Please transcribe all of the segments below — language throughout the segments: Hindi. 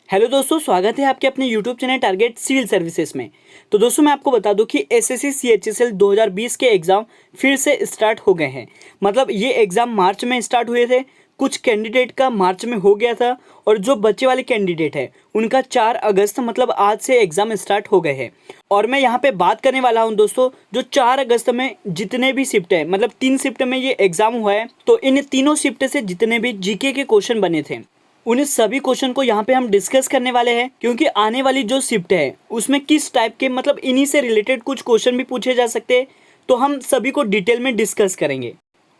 हेलो दोस्तों, स्वागत है आपके अपने YouTube channel target civil services में। तो दोस्तों मैं आपको बता दूं कि एसएससी सीएचएसएल 2020 के एग्ज़ाम फिर से स्टार्ट हो गए हैं। मतलब ये एग्ज़ाम मार्च में स्टार्ट हुए थे, कुछ कैंडिडेट का मार्च में हो गया था और जो बच्चे वाले कैंडिडेट है उनका 4 अगस्त मतलब आज से एग्ज़ाम स्टार्ट हो गए हैं। और मैं यहाँ पे बात करने वाला हूँ दोस्तों, जो 4 अगस्त में जितने भी शिफ्ट है, मतलब 3 शिफ्ट में ये एग्ज़ाम हुआ है, तो इन तीनों शिफ्ट से जितने भी जीके के क्वेश्चन बने थे उन्हें सभी क्वेश्चन को यहाँ पे हम डिस्कस करने वाले हैं। क्योंकि आने वाली जो शिफ्ट है उसमें किस टाइप के मतलब इन्हीं से रिलेटेड कुछ क्वेश्चन भी पूछे जा सकते हैं, तो हम सभी को डिटेल में डिस्कस करेंगे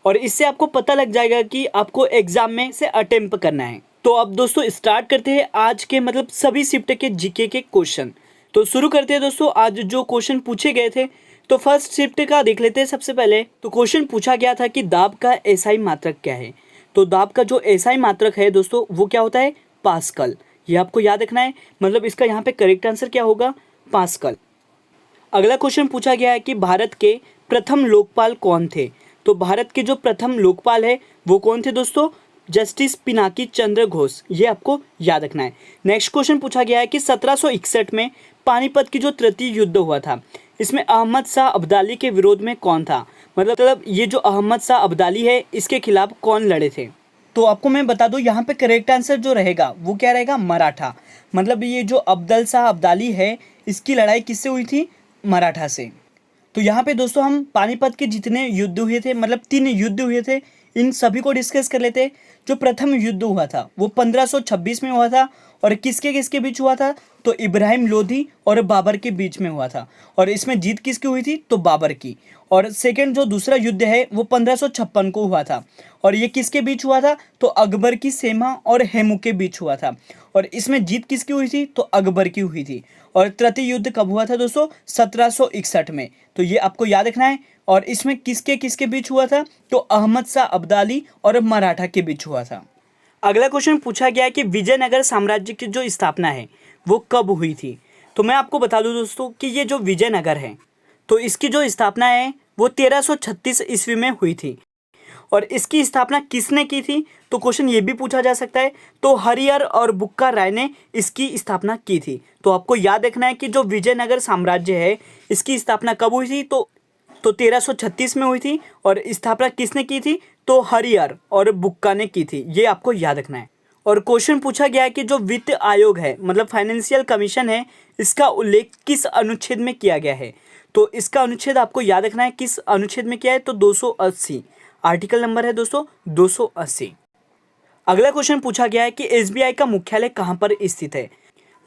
और इससे आपको पता लग जाएगा कि आपको एग्जाम में से अटेम्प्ट करना है। तो अब दोस्तों स्टार्ट करते हैं आज के मतलब सभी शिफ्ट के जीके के क्वेश्चन। तो शुरू करते हैं दोस्तों, आज जो क्वेश्चन पूछे गए थे तो फर्स्ट शिफ्ट का देख लेते हैं। सबसे पहले तो क्वेश्चन पूछा गया था कि दाब का एसआई मात्रक क्या है। तो दाब का जो एसआई मात्रक है दोस्तों वो क्या होता है, पास्कल। ये आपको याद रखना है, मतलब इसका यहाँ पे करेक्ट आंसर क्या होगा, पास्कल। अगला क्वेश्चन पूछा गया है कि भारत के प्रथम लोकपाल कौन थे। तो भारत के जो प्रथम लोकपाल है वो कौन थे दोस्तों, जस्टिस पिनाकी चंद्र घोष। ये आपको याद रखना है। नेक्स्ट क्वेश्चन पूछा गया है कि 1761 में पानीपत की जो तृतीय युद्ध हुआ था, इसमें अहमद शाह अब्दाली के विरोध में कौन था। मतलब ये जो अहमद शाह अब्दाली है इसके खिलाफ कौन लड़े थे। तो आपको मैं बता दूं यहाँ पे करेक्ट आंसर जो रहेगा वो क्या रहेगा, मराठा। मतलब ये जो अफजल शाह अब्दाली है इसकी लड़ाई किससे हुई थी, मराठा से। तो यहाँ पे दोस्तों हम पानीपत के जितने युद्ध हुए थे, मतलब 3 युद्ध हुए थे, इन सभी को डिस्कस कर लेते हैं। जो प्रथम युद्ध हुआ था वो 1526 में हुआ था और किसके किसके बीच हुआ था, तो इब्राहिम लोधी और बाबर के बीच में हुआ था। और इसमें जीत किसकी हुई थी, तो बाबर की। और सेकंड जो दूसरा युद्ध है वो 1556 को हुआ था और ये किसके बीच हुआ था, तो अकबर की सेना और हेमू के बीच हुआ था। और इसमें जीत किसकी हुई थी, तो अकबर की हुई थी। और तृतीय युद्ध कब हुआ था दोस्तों, 1761 में। तो ये आपको याद रखना है। और इसमें किसके किसके बीच हुआ था, तो अहमद शाह अब्दाली और मराठा के बीच हुआ था। अगला क्वेश्चन पूछा गया कि विजयनगर साम्राज्य की जो स्थापना है वो कब हुई थी। तो मैं आपको बता दूं दोस्तों कि ये जो विजयनगर है तो इसकी जो स्थापना है वो 1336 ईस्वी में हुई थी। और इसकी स्थापना किसने की थी, तो क्वेश्चन ये भी पूछा जा सकता है। तो हरिहर और बुक्का राय ने इसकी स्थापना की थी। तो आपको याद रखना है कि जो विजयनगर साम्राज्य है इसकी स्थापना कब हुई थी, तो 1336 में हुई थी। और स्थापना किसने की थी, तो हरिहर और बुक्का ने की थी। ये आपको याद रखना है। और क्वेश्चन पूछा गया है कि जो वित्त आयोग है मतलब फाइनेंशियल कमीशन है, इसका उल्लेख किस अनुच्छेद में किया गया है। तो इसका अनुच्छेद आपको याद रखना है किस अनुच्छेद में किया है, तो 280। आर्टिकल नंबर है दोस्तों 280। अगला क्वेश्चन पूछा गया है कि एसबीआई का मुख्यालय कहाँ पर स्थित है।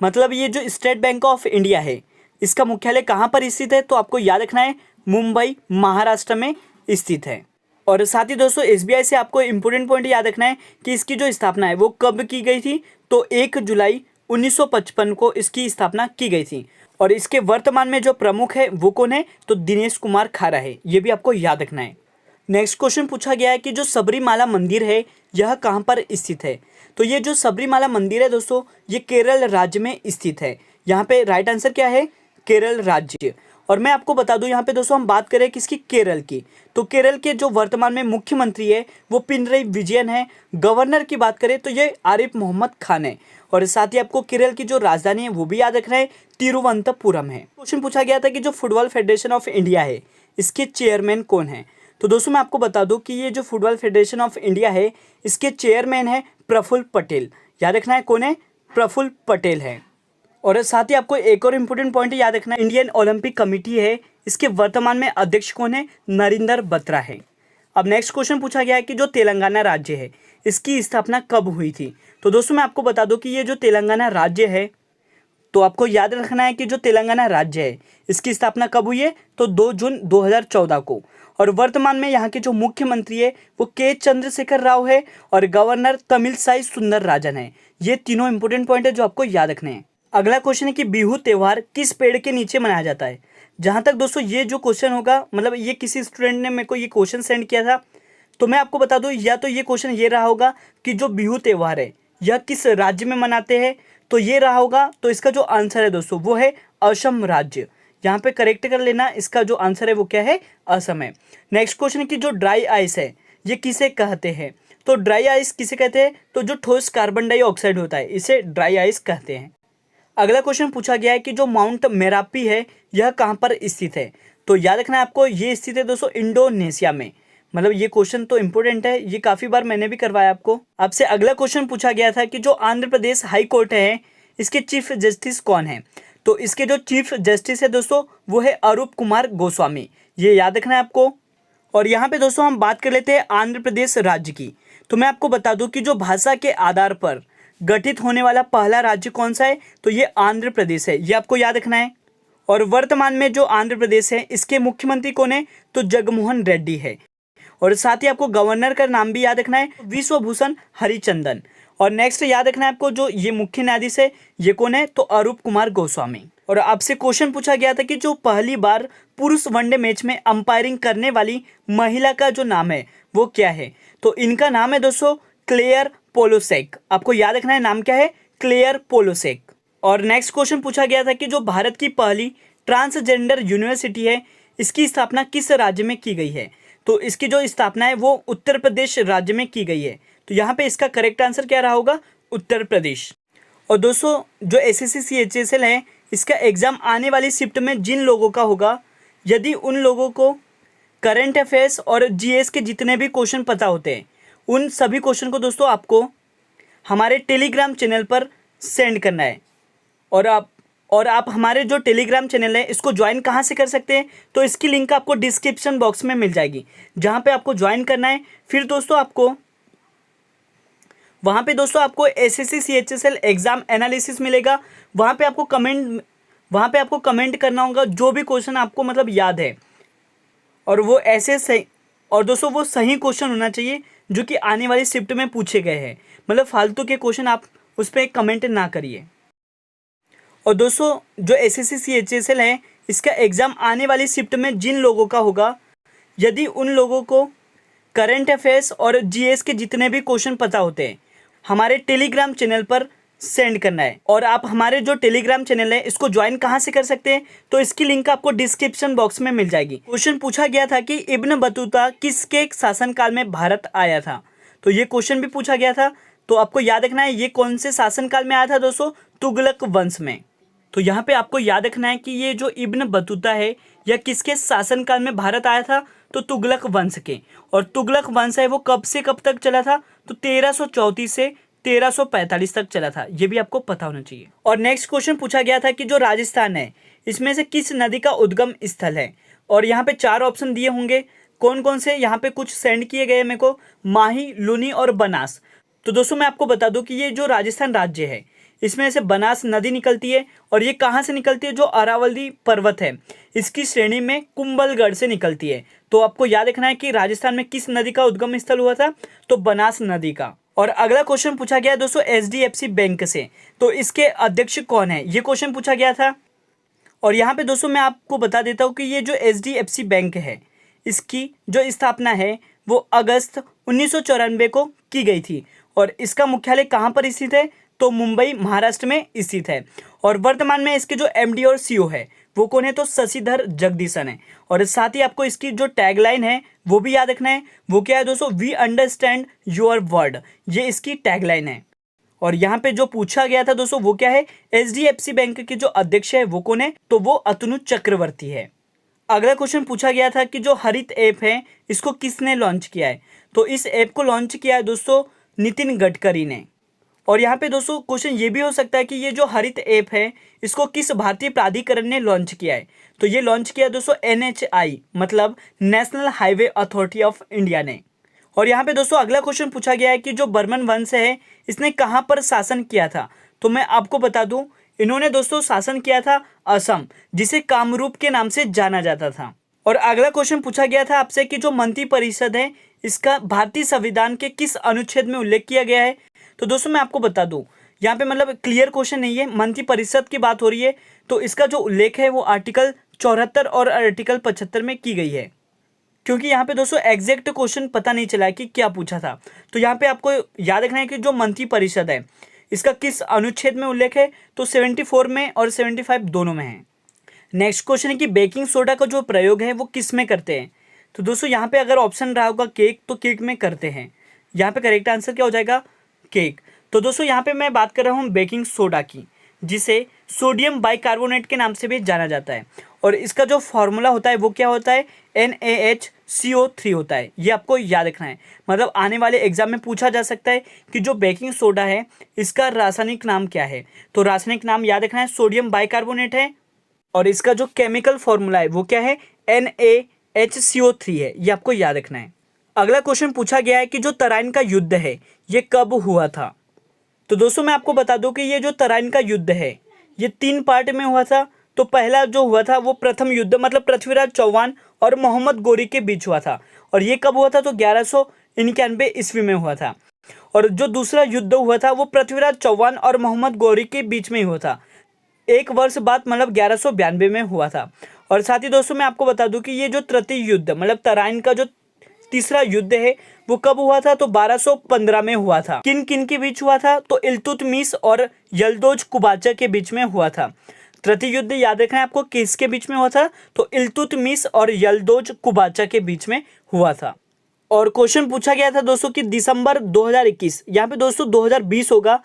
मतलब ये जो स्टेट बैंक ऑफ इंडिया है इसका मुख्यालय कहाँ पर स्थित है, तो आपको याद रखना है मुंबई महाराष्ट्र में स्थित है। और साथ ही दोस्तों एसबीआई से आपको इंपॉर्टेंट पॉइंट याद रखना है कि इसकी जो स्थापना है वो कब की गई थी, तो 1 जुलाई 1955 को इसकी स्थापना की गई थी। और इसके वर्तमान में जो प्रमुख है वो कौन है, तो दिनेश कुमार खारा है। ये भी आपको याद रखना है। नेक्स्ट क्वेश्चन पूछा गया है कि जो सबरीमाला मंदिर है यह कहाँ पर स्थित है। तो ये जो सबरीमाला मंदिर है दोस्तों ये केरल राज्य में स्थित है। यहाँ पे राइट आंसर क्या है, केरल राज्य। और मैं आपको बता दूं यहाँ पे दोस्तों हम बात करें किसकी, केरल की। तो केरल के जो वर्तमान में मुख्यमंत्री है वो पिनरई विजयन है। गवर्नर की बात करें तो ये आरिफ मोहम्मद खान है। और साथ ही आपको केरल की जो राजधानी है वो भी याद रखना है, तिरुवनंतपुरम है। क्वेश्चन पूछा गया था कि जो फुटबॉल फेडरेशन ऑफ इंडिया है इसके चेयरमैन कौन है। तो दोस्तों मैं आपको बता दूं कि ये जो फुटबॉल फेडरेशन ऑफ इंडिया है इसके चेयरमैन है प्रफुल्ल पटेल। याद रखना है कौन है, प्रफुल्ल पटेल है। और साथ ही आपको एक और इम्पोर्टेंट पॉइंट याद रखना है, इंडियन ओलंपिक कमेटी है इसके वर्तमान में अध्यक्ष कौन है, नरेंद्र बत्रा है। अब नेक्स्ट क्वेश्चन पूछा गया है कि जो तेलंगाना राज्य है इसकी स्थापना कब हुई थी। तो दोस्तों मैं आपको बता दूं कि ये जो तेलंगाना राज्य है तो आपको याद रखना है कि जो तेलंगाना राज्य है इसकी स्थापना कब हुई है, तो 2 जून 2014 को। और वर्तमान में यहाँ के जो मुख्यमंत्री है वो के चंद्रशेखर राव है और गवर्नर तमिलसाई सुंदर राजन है। ये तीनों इंपॉर्टेंट पॉइंट है जो आपको याद रखने हैं। अगला क्वेश्चन है कि बिहू त्यौहार किस पेड़ के नीचे मनाया जाता है। जहाँ तक दोस्तों ये जो क्वेश्चन होगा, मतलब ये किसी स्टूडेंट ने मेरे को ये क्वेश्चन सेंड किया था, तो मैं आपको बता दूं या तो ये क्वेश्चन ये रहा होगा कि जो बिहू त्यौहार है यह किस राज्य में मनाते हैं, तो ये रहा होगा। तो इसका जो आंसर है दोस्तों वो है असम राज्य। यहाँ पे करेक्ट कर लेना, इसका जो आंसर है वो क्या है, असम है। नेक्स्ट क्वेश्चन है कि जो ड्राई आइस है ये किसे कहते हैं। तो ड्राई आइस किसे कहते हैं? तो जो ठोस कार्बन डाइऑक्साइड होता है इसे ड्राई आइस कहते हैं। अगला क्वेश्चन पूछा गया है कि जो माउंट मेरापी है यह कहाँ पर स्थित है? तो याद रखना है आपको, ये स्थित है दोस्तों इंडोनेशिया में। मतलब ये क्वेश्चन तो इंपॉर्टेंट है, ये काफ़ी बार मैंने भी करवाया आपको। आपसे अगला क्वेश्चन पूछा गया था कि जो आंध्र प्रदेश हाई कोर्ट है इसके चीफ जस्टिस कौन है? तो इसके जो चीफ जस्टिस है दोस्तों वो है अरूप कुमार गोस्वामी, ये याद रखना है आपको। और यहाँ पे दोस्तों हम बात कर लेते हैं आंध्र प्रदेश राज्य की। तो मैं आपको बता दूं कि जो भाषा के आधार पर गठित होने वाला पहला राज्य कौन सा है? तो ये आंध्र प्रदेश है, ये आपको याद रखना है। और वर्तमान में जो आंध्र प्रदेश है इसके मुख्यमंत्री कौन है? तो जगनमोहन रेड्डी है। और साथ ही आपको गवर्नर का नाम भी याद रखना है, विश्वभूषण हरिचंदन। और नेक्स्ट याद रखना है आपको, जो ये मुख्य न्यायाधीश है ये कौन है? तो अरूप कुमार गोस्वामी। और आपसे क्वेश्चन पूछा गया था कि जो पहली बार पुरुष वनडे मैच में अंपायरिंग करने वाली महिला का जो नाम है वो क्या है? तो इनका नाम है दोस्तों क्लेयर पोलोसेक। आपको याद रखना है नाम क्या है? क्लेयर पोलोसेक। और नेक्स्ट क्वेश्चन पूछा गया था कि जो भारत की पहली ट्रांसजेंडर यूनिवर्सिटी है इसकी स्थापना किस राज्य में की गई है? तो इसकी जो स्थापना है वो उत्तर प्रदेश राज्य में की गई है। तो यहाँ पे इसका करेक्ट आंसर क्या रहा होगा? उत्तर प्रदेश। और दोस्तों जो SSC CHSL है इसका एग्ज़ाम आने वाली शिफ्ट में जिन लोगों का होगा, यदि उन लोगों को करंट अफेयर्स और GS के जितने भी क्वेश्चन पता होते हैं उन सभी क्वेश्चन को दोस्तों आपको हमारे टेलीग्राम चैनल पर सेंड करना है। और आप हमारे जो टेलीग्राम चैनल है इसको ज्वाइन कहाँ से कर सकते हैं? तो इसकी लिंक आपको डिस्क्रिप्शन बॉक्स में मिल जाएगी, जहाँ पे आपको ज्वाइन करना है। फिर दोस्तों आपको वहाँ पे दोस्तों आपको SSC CHSL एग्ज़ाम एनालिसिस मिलेगा। वहाँ पे आपको कमेंट करना होगा जो भी क्वेश्चन आपको मतलब याद है, और वो ऐसे सही, और दोस्तों वो सही क्वेश्चन होना चाहिए जो कि आने वाली शिफ्ट में पूछे गए हैं। मतलब फालतू के क्वेश्चन आप उस पर कमेंट ना करिए। और दोस्तों जो SSC CHSL है इसका एग्ज़ाम आने वाली शिफ्ट में जिन लोगों का होगा, यदि उन लोगों को करंट अफेयर्स और GS के जितने भी क्वेश्चन पता होते हैं हमारे टेलीग्राम चैनल पर सेंड करना है। और आप हमारे जो टेलीग्राम चैनल है इसको ज्वाइन कहाँ से कर सकते हैं? तो इसकी लिंक आपको डिस्क्रिप्शन बॉक्स में मिल जाएगी। क्वेश्चन पूछा गया था कि इब्न बतूता किसके शासनकाल में भारत आया था? तो ये क्वेश्चन भी पूछा गया था। तो आपको याद रखना है ये कौन से शासनकाल में आया था दोस्तों? तुगलक वंश में। तो यहाँ पे आपको याद रखना है कि ये जो इब्न बतूता है यह किसके शासनकाल में भारत आया था? तो तुगलक वंश के। और तुगलक वंश है वो कब से कब तक चला था? तो 1334 से 1345 तक चला था, ये भी आपको पता होना चाहिए। और नेक्स्ट क्वेश्चन पूछा गया था कि जो राजस्थान है इसमें से किस नदी का उद्गम स्थल है? और यहाँ पे 4 ऑप्शन दिए होंगे, कौन कौन से? यहाँ पे कुछ सेंड किए गए मेरे को, माही, लूनी और बनास। तो दोस्तों मैं आपको बता दूं कि ये जो राजस्थान राज्य है इसमें से बनास नदी निकलती है। और ये कहाँ से निकलती है? जो अरावली पर्वत है इसकी श्रेणी में कुंभलगढ़ से निकलती है। तो आपको याद रखना है कि राजस्थान में किस नदी का उद्गम स्थल हुआ था? तो बनास नदी का। और अगला क्वेश्चन पूछा गया दोस्तों HDFC बैंक से, तो इसके अध्यक्ष कौन है? ये क्वेश्चन पूछा गया था। और यहाँ पे दोस्तों मैं आपको बता देता हूँ कि ये जो HDFC बैंक है इसकी जो स्थापना है वो अगस्त 1994 को की गई थी। और इसका मुख्यालय कहाँ पर स्थित है? तो मुंबई महाराष्ट्र में स्थित है। और वर्तमान में इसके जो MD और CEO है वो कौन है? तो शशिधर जगदीशन है। और साथ ही आपको इसकी जो टैगलाइन है वो भी याद रखना है, वो क्या है दोस्तों? वी अंडरस्टैंड योर वर्ड, ये इसकी टैगलाइन है। और यहाँ पे जो पूछा गया था दोस्तों वो क्या है? HDFC बैंक के जो अध्यक्ष है वो कौन है? तो वो अतनु चक्रवर्ती है। अगला क्वेश्चन पूछा गया था कि जो हरित ऐप है इसको किसने लॉन्च किया है? तो इस ऐप को लॉन्च किया है दोस्तों नितिन गडकरी ने। और यहाँ पे दोस्तों क्वेश्चन ये भी हो सकता है कि ये जो हरित ऐप है इसको किस भारतीय प्राधिकरण ने लॉन्च किया है? तो ये लॉन्च किया दोस्तों NHI, मतलब national highway authority of India ने। और यहाँ पे दोस्तों अगला क्वेश्चन पूछा गया है कि जो बर्मन वंश है इसने कहाँ पर शासन किया था? तो मैं आपको बता दूं इन्होंने दोस्तों शासन किया था असम, जिसे कामरूप के नाम से जाना जाता था। और अगला क्वेश्चन पूछा गया था आपसे कि जो मंत्री परिषद है इसका भारतीय संविधान के किस अनुच्छेद में उल्लेख किया गया है? तो दोस्तों मैं आपको बता दूं यहाँ पे मतलब क्लियर क्वेश्चन नहीं है, मंत्री परिषद की बात हो रही है तो इसका जो उल्लेख है वो आर्टिकल 74 और आर्टिकल 75 में की गई है। क्योंकि यहाँ पे दोस्तों एग्जैक्ट क्वेश्चन पता नहीं चला है कि क्या पूछा था। तो यहाँ पे आपको याद रखना है कि जो मंत्री परिषद है इसका किस अनुच्छेद में उल्लेख है? तो 74 में और 75 दोनों में है। नेक्स्ट क्वेश्चन है कि बेकिंग सोडा का जो प्रयोग है वो किस में करते हैं? तो दोस्तों यहाँ पे अगर ऑप्शन रहा होगा केक, तो केक में करते हैं। यहाँ पे करेक्ट आंसर क्या हो जाएगा, केक। तो दोस्तों यहाँ पे मैं बात कर रहा हूँ बेकिंग सोडा की, जिसे सोडियम बाइकार्बोनेट के नाम से भी जाना जाता है, और इसका जो फॉर्मूला होता है वो क्या होता है, NaHCO3 होता है। ये आपको याद रखना है, मतलब आने वाले एग्जाम में पूछा जा सकता है कि जो बेकिंग सोडा है इसका रासायनिक नाम क्या है। तो रासायनिक नाम याद रखना है, सोडियम बाइकार्बोनेट है, और इसका जो केमिकल फॉर्मूला है वो क्या है, NaHCO3 है। ये आपको याद रखना है। अगला क्वेश्चन पूछा गया है कि जो तराइन का युद्ध है ये कब हुआ था। तो दोस्तों मैं आपको बता दूं कि ये जो तराइन का युद्ध है ये 3 पार्ट में हुआ था। तो पहला जो हुआ था वो प्रथम युद्ध मतलब पृथ्वीराज चौहान और मोहम्मद गोरी के बीच हुआ था, और ये कब हुआ था, तो 1191 ईस्वी में हुआ था। और जो दूसरा युद्ध हुआ था वो पृथ्वीराज चौहान और मोहम्मद गोरी के बीच में ही हुआ था, 1 वर्ष बाद मतलब 1192 में हुआ था। और साथ ही दोस्तों मैं आपको बता दूं कि ये जो तृतीय युद्ध मतलब तराइन का जो तीसरा युद्ध है वो कब हुआ था, तो 1215 में हुआ था। किन किन के बीच हुआ था, तो इल्तुतमिश और यल्दोज कुबाचा के बीच में हुआ था। तृतीय युद्ध याद रखना है आपको, किसके बीच में हुआ था, तो इल्तुतमिश और यल्दोज कुबाचा के बीच में हुआ था। और क्वेश्चन पूछा गया था दोस्तों कि दिसंबर 2021, यहाँ पे दोस्तों 2020 होगा,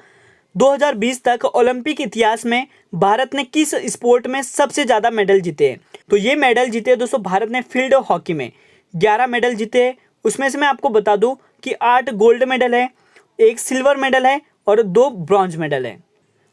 2020 तक ओलंपिक इतिहास में भारत ने किस स्पोर्ट में सबसे ज़्यादा मेडल जीते हैं। तो ये मेडल जीते हैं दोस्तों भारत ने फील्ड हॉकी में 11 मेडल जीते हैं। उसमें से मैं आपको बता दूं कि 8 गोल्ड मेडल है, 1 सिल्वर मेडल है और 2 ब्रॉन्ज मेडल है।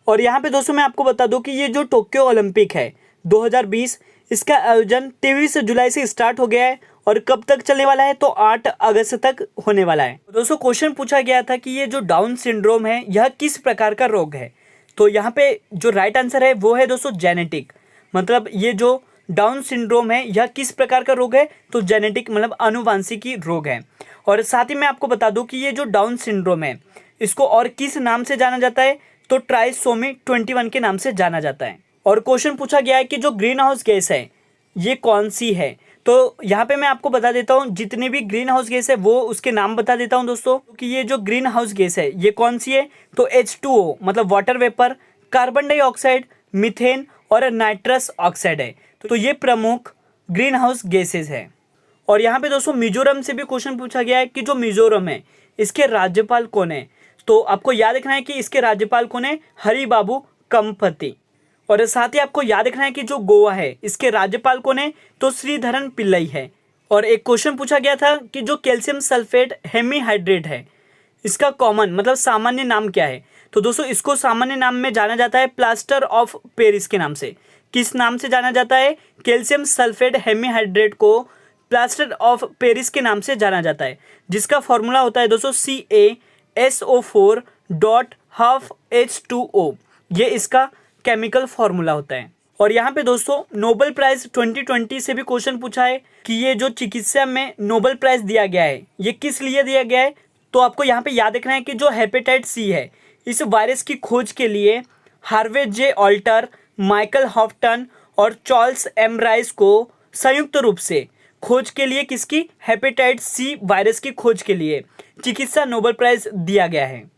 और यहाँ पे दोस्तों मैं आपको बता दूं कि ये जो टोक्यो ओलंपिक है 2020, इसका आयोजन 23 जुलाई से स्टार्ट हो गया है और कब तक चलने वाला है, तो 8 अगस्त तक होने वाला है। दोस्तों क्वेश्चन पूछा गया था कि ये जो डाउन सिंड्रोम है यह किस प्रकार का रोग है। तो यहाँ पे जो राइट आंसर है वो है दोस्तों जेनेटिक, मतलब ये जो डाउन सिंड्रोम है यह किस प्रकार का रोग है, तो जेनेटिक मतलब आनुवांशिकी रोग है। और साथ ही मैं आपको बता दूं कि ये जो डाउन सिंड्रोम है इसको और किस नाम से जाना जाता है, तो ट्राइसोमी 21 के नाम से जाना जाता है। और क्वेश्चन पूछा गया है कि जो ग्रीन हाउस गैस है ये कौन सी है। तो यहाँ पे मैं आपको बता देता हूँ जितनी भी ग्रीन हाउस गैस है वो उसके नाम बता देता हूँ दोस्तों कि ये जो ग्रीन हाउस गैस है ये कौन सी है, तो H2O मतलब water vapour, carbon dioxide, methane और नाइट्रस ऑक्साइड है। तो ये प्रमुख ग्रीन हाउस गैसेज है। और यहाँ पे दोस्तों मिजोरम से भी क्वेश्चन पूछा गया है कि जो मिजोरम है इसके राज्यपाल कौन है। तो आपको याद रखना है कि इसके राज्यपाल कौन है, हरिबाबू कंपति। और साथ ही आपको याद रखना है कि जो गोवा है इसके राज्यपाल कौन है, तो श्रीधरन पिल्लई है। और एक क्वेश्चन पूछा गया था कि जो कैल्शियम सल्फेट हेमीहाइड्रेट है इसका कॉमन मतलब सामान्य नाम क्या है। तो दोस्तों इसको सामान्य नाम में जाना जाता है प्लास्टर ऑफ पेरिस के नाम से। किस नाम से जाना जाता है, कैल्शियम सल्फेट हेमीहाइड्रेट को प्लास्टर ऑफ पेरिस के नाम से जाना जाता है, जिसका फॉर्मूला होता है दोस्तों CaSO4.12H2O। ये इसका केमिकल फॉर्मूला होता है। और यहाँ पे दोस्तों नोबेल प्राइज 2020 से भी क्वेश्चन पूछा है कि ये जो चिकित्सा में नोबेल प्राइज दिया गया है ये किस लिए दिया गया है। तो आपको यहाँ पे याद रखना है कि जो हेपेटाइटिस सी है इस वायरस की खोज के लिए हार्वे जे ऑल्टर, माइकल हॉफ्टन और चार्ल्स एम राइस को संयुक्त रूप से खोज के लिए किसकी, हेपेटाइटिस सी वायरस की खोज के लिए चिकित्सा नोबेल प्राइज दिया गया है।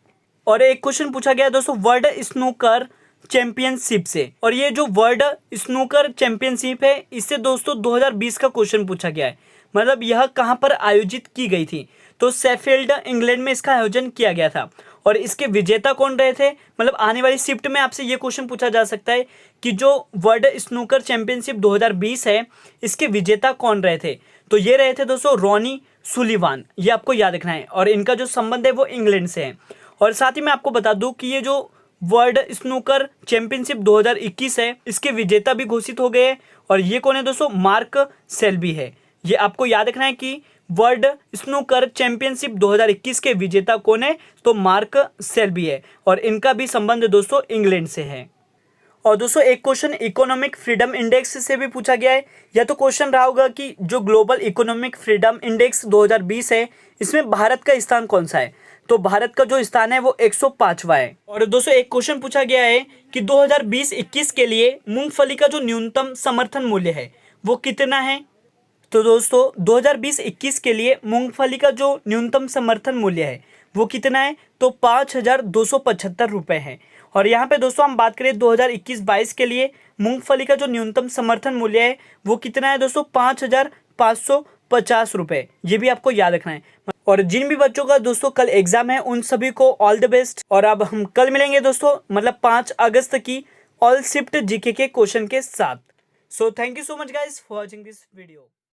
और एक क्वेश्चन पूछा गया दोस्तों वर्ल्ड स्नूकर चैंपियनशिप से, और ये जो वर्ल्ड स्नूकर चैंपियनशिप है इससे दोस्तों 2020 का क्वेश्चन पूछा गया है, मतलब यह कहाँ पर आयोजित की गई थी। तो शेफील्ड इंग्लैंड में इसका आयोजन किया गया था। और इसके विजेता कौन रहे थे, मतलब आने वाली शिफ्ट में आपसे ये क्वेश्चन पूछा जा सकता है कि जो वर्ल्ड स्नूकर चैंपियनशिप 2020 है इसके विजेता कौन रहे थे। तो ये रहे थे दोस्तों रॉनी सुलिवान, ये आपको याद रखना है। और इनका जो संबंध है वो इंग्लैंड से है। और साथ ही मैं आपको बता दूं कि ये जो वर्ल्ड स्नूकर चैंपियनशिप 2021 है इसके विजेता भी घोषित हो गए। और ये कौन है दोस्तों, मार्क सेल्बी है। ये आपको याद रखना है कि वर्ल्ड स्नूकर चैंपियनशिप 2021 के विजेता कौन है, तो मार्क सेल्बी है। और इनका भी संबंध दोस्तों इंग्लैंड से है। और दोस्तों एक क्वेश्चन इकोनॉमिक फ्रीडम इंडेक्स से भी पूछा गया है, या तो क्वेश्चन रहा होगा कि जो ग्लोबल इकोनॉमिक फ्रीडम इंडेक्स 2020 है इसमें भारत का स्थान कौन सा है। तो भारत का जो स्थान है वो 105वां है। और दोस्तों एक क्वेश्चन पूछा गया है कि 2020-21 के लिए मूंगफली का जो न्यूनतम समर्थन मूल्य है वो कितना है। तो दोस्तों 2020-21 के लिए मूंगफली का जो न्यूनतम समर्थन मूल्य है वो कितना है, तो 5,275 रुपये है। और यहाँ पे दोस्तों हम बात करें 2021-22 के लिए मूंगफली का जो न्यूनतम समर्थन मूल्य है वो कितना है दोस्तों, 5,550 रुपये। ये भी आपको याद रखना है। और जिन भी बच्चों का दोस्तों कल एग्जाम है उन सभी को ऑल द बेस्ट। और अब हम कल मिलेंगे दोस्तों, मतलब 5 अगस्त की ऑल शिफ्ट जीके के क्वेश्चन के साथ। So thank you so much guys for watching this video.